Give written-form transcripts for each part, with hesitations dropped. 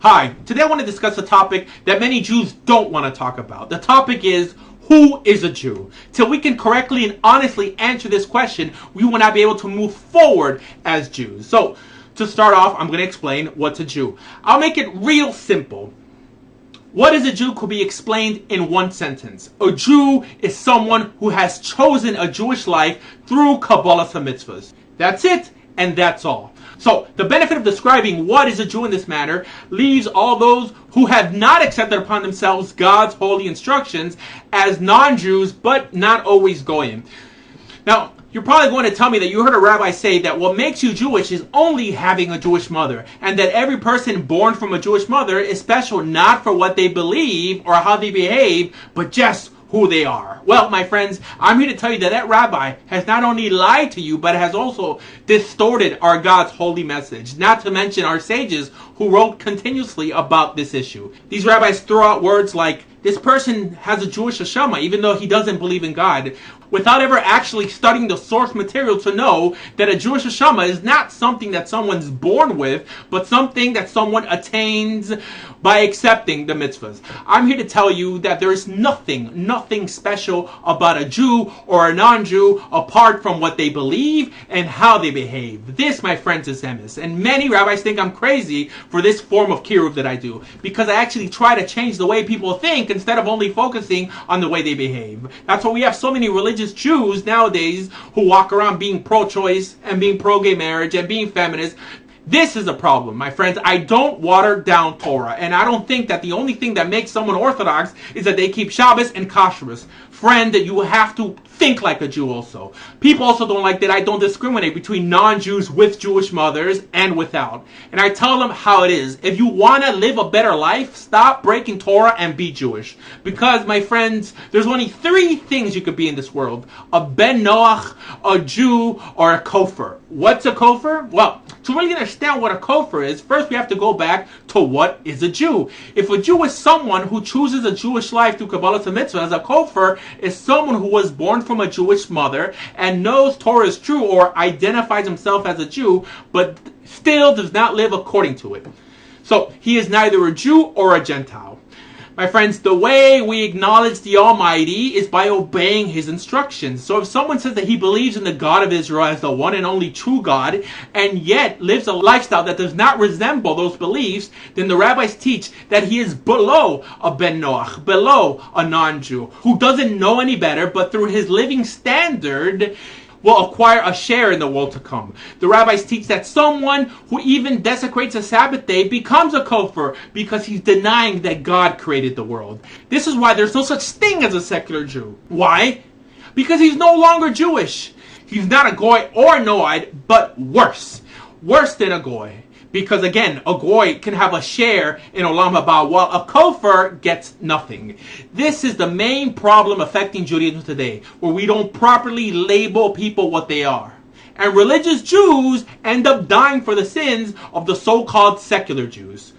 Hi, today I want to discuss a topic that many Jews don't want to talk about. The topic is, who is a Jew? Till we can correctly and honestly answer this question, we will not be able to move forward as Jews. So, to start off, I'm going to explain what's a Jew. I'll make it real simple. What is a Jew could be explained in one sentence. A Jew is someone who has chosen a Jewish life through Kabbalah mitzvahs. That's it, and that's all. So, the benefit of describing what is a Jew in this manner leaves all those who have not accepted upon themselves God's holy instructions as non-Jews, but not always goyim. Now, you're probably going to tell me that you heard a rabbi say that what makes you Jewish is only having a Jewish mother, and that every person born from a Jewish mother is special not for what they believe or how they behave, but just who they are. Well, my friends, I'm here to tell you that that rabbi has not only lied to you, but has also distorted our God's holy message, not to mention our sages who wrote continuously about this issue. These rabbis throw out words like, this person has a Jewish neshama, even though he doesn't believe in God, without ever actually studying the source material to know that a Jewish neshama is not something that someone's born with, but something that someone attains by accepting the mitzvahs. I'm here to tell you that there is nothing special about a Jew or a non-Jew apart from what they believe and how they behave. This, my friends, is emes. And many rabbis think I'm crazy for this form of kiruv that I do, because I actually try to change the way people think instead of only focusing on the way they behave. That's why we have so many religious Jews nowadays who walk around being pro-choice and being pro-gay marriage and being feminist. This is a problem, my friends. I don't water down Torah, and I don't think that the only thing that makes someone Orthodox is that they keep Shabbos and Kashrus. Friend, that you have to think like a Jew also. People also don't like that I don't discriminate between non-Jews with Jewish mothers and without. And I tell them how it is. If you want to live a better life, stop breaking Torah and be Jewish. Because, my friends, there's only three things you could be in this world. A Ben Noach, a Jew, or a kofar. What's a kofar? Well, to really understand what a kofar is, first we have to go back to what is a Jew. If a Jew is someone who chooses a Jewish life through Kabbalah mitzvah, as a kofar is someone who was born from a Jewish mother and knows Torah is true or identifies himself as a Jew, but still does not live according to it. So he is neither a Jew or a Gentile. My friends, the way we acknowledge the Almighty is by obeying His instructions. So if someone says that he believes in the God of Israel as the one and only true God, and yet lives a lifestyle that does not resemble those beliefs, then the rabbis teach that he is below a Ben Noach, below a non-Jew, who doesn't know any better, but through his living standard will acquire a share in the world to come. The rabbis teach that someone who even desecrates a Sabbath day becomes a kofar because he's denying that God created the world. This is why there's no such thing as a secular Jew. Why? Because he's no longer Jewish. He's not a goy or a noid, but worse. Worse than a goy. Because again, a goy can have a share in Olam Haba, while a kofar gets nothing. This is the main problem affecting Judaism today, where we don't properly label people what they are. And religious Jews end up dying for the sins of the so-called secular Jews.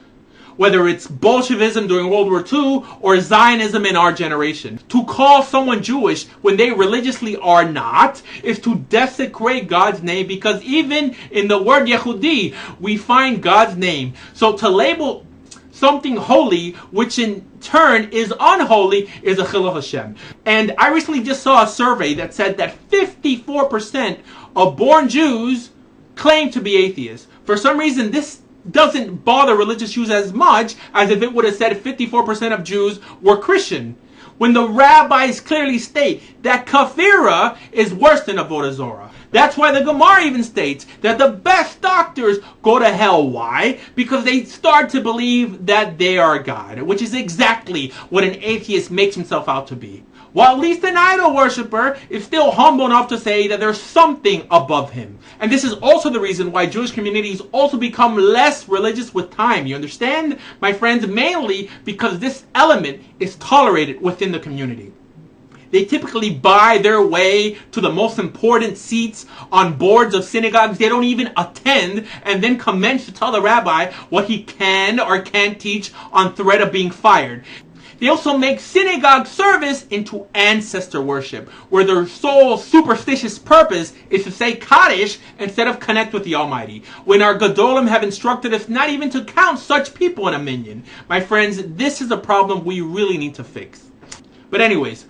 Whether it's Bolshevism during World War II or Zionism in our generation. To call someone Jewish when they religiously are not is to desecrate God's name, because even in the word Yehudi, we find God's name. So to label something holy, which in turn is unholy, is a chilul Hashem. And I recently just saw a survey that said that 54% of born Jews claim to be atheists. For some reason, this doesn't bother religious Jews as much as if it would have said 54% of Jews were Christian, when the rabbis clearly state that kafira is worse than avodah zorah. That's why the Gemara even states that the best doctors go to hell. Why? Because they start to believe that they are God, which is exactly what an atheist makes himself out to be. While at least an idol worshiper is still humble enough to say that there's something above him. And this is also the reason why Jewish communities also become less religious with time. You understand, my friends? Mainly because this element is tolerated within the community. They typically buy their way to the most important seats on boards of synagogues they don't even attend, and then commence to tell the rabbi what he can or can't teach on threat of being fired. They also make synagogue service into ancestor worship, where their sole superstitious purpose is to say Kaddish instead of connect with the Almighty, when our Gedolim have instructed us not even to count such people in a minyan. My friends, this is a problem we really need to fix. But anyways,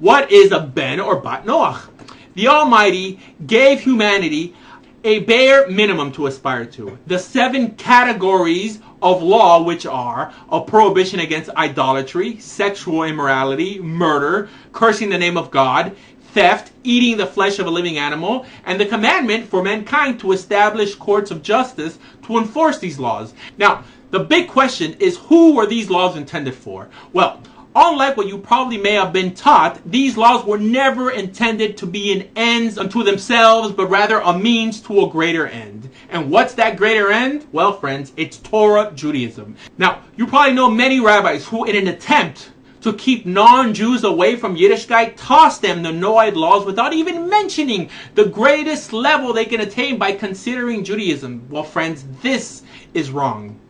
what is a ben or bat Noach? The Almighty gave humanity a bare minimum to aspire to. The 7 categories of law, which are a prohibition against idolatry, sexual immorality, murder, cursing the name of God, theft, eating the flesh of a living animal, and the commandment for mankind to establish courts of justice to enforce these laws. Now, the big question is, who were these laws intended for? Well, unlike what you probably may have been taught, these laws were never intended to be an ends unto themselves, but rather a means to a greater end. And what's that greater end? Well, friends, it's Torah Judaism. Now, you probably know many rabbis who, in an attempt to keep non-Jews away from Yiddishkeit, toss them the Noahide laws without even mentioning the greatest level they can attain by considering Judaism. Well, friends, this is wrong.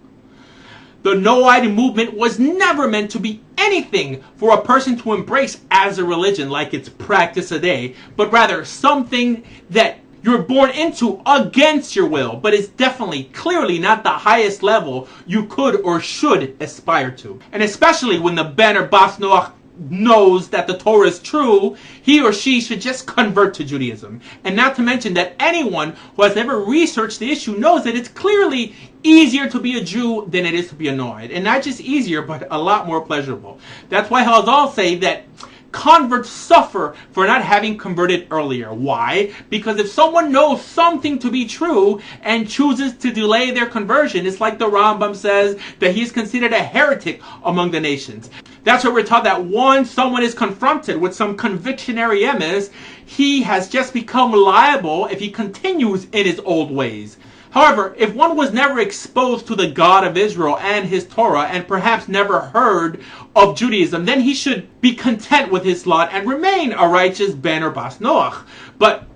The Noahide movement was never meant to be anything for a person to embrace as a religion like it's practiced today, but rather something that you're born into against your will, but it's definitely, clearly not the highest level you could or should aspire to. And especially when the Ben or Bas Noach knows that the Torah is true, he or she should just convert to Judaism. And not to mention that anyone who has ever researched the issue knows that it's clearly easier to be a Jew than it is to be a Noahide. And not just easier, but a lot more pleasurable. That's why Chazal say that converts suffer for not having converted earlier. Why? Because if someone knows something to be true and chooses to delay their conversion, it's like the Rambam says that he's considered a heretic among the nations. That's why we're taught that once someone is confronted with some convictionary emes, he has just become liable if he continues in his old ways. However, if one was never exposed to the God of Israel and his Torah, and perhaps never heard of Judaism, then he should be content with his lot and remain a righteous Ben or Bas Noach. But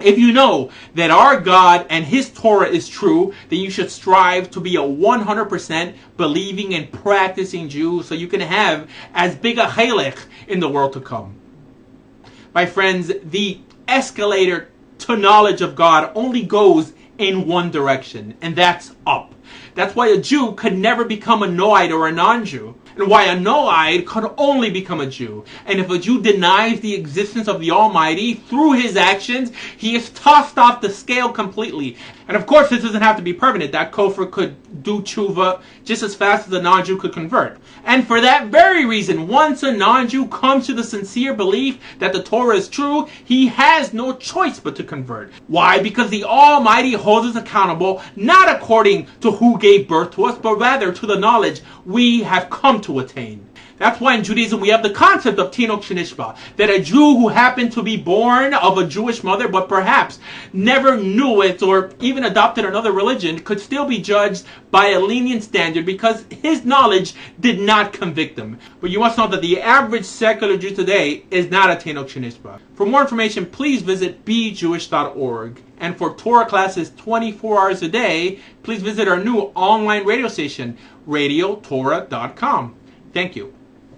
if you know that our God and his Torah is true, then you should strive to be a 100% believing and practicing Jew, so you can have as big a chelek in the world to come. My friends, the escalator to knowledge of God only goes in one direction, and that's up. That's why a Jew could never become a Noahide or a non-Jew, and why a Noahide could only become a Jew. And if a Jew denies the existence of the Almighty through his actions, he is tossed off the scale completely. And of course, this doesn't have to be permanent. That kofar could do tshuva just as fast as a non-Jew could convert. And for that very reason, once a non-Jew comes to the sincere belief that the Torah is true, he has no choice but to convert. Why? Because the Almighty holds us accountable, not according to who gave birth to us, but rather to the knowledge we have come to attain. That's why in Judaism we have the concept of Tinok Shenishba, that a Jew who happened to be born of a Jewish mother but perhaps never knew it or even adopted another religion could still be judged by a lenient standard because his knowledge did not convict him. But you must know that the average secular Jew today is not a Tinok Shenishba. For more information, please visit bejewish.org. And for Torah classes 24 hours a day, please visit our new online radio station, radiotorah.com. Thank you.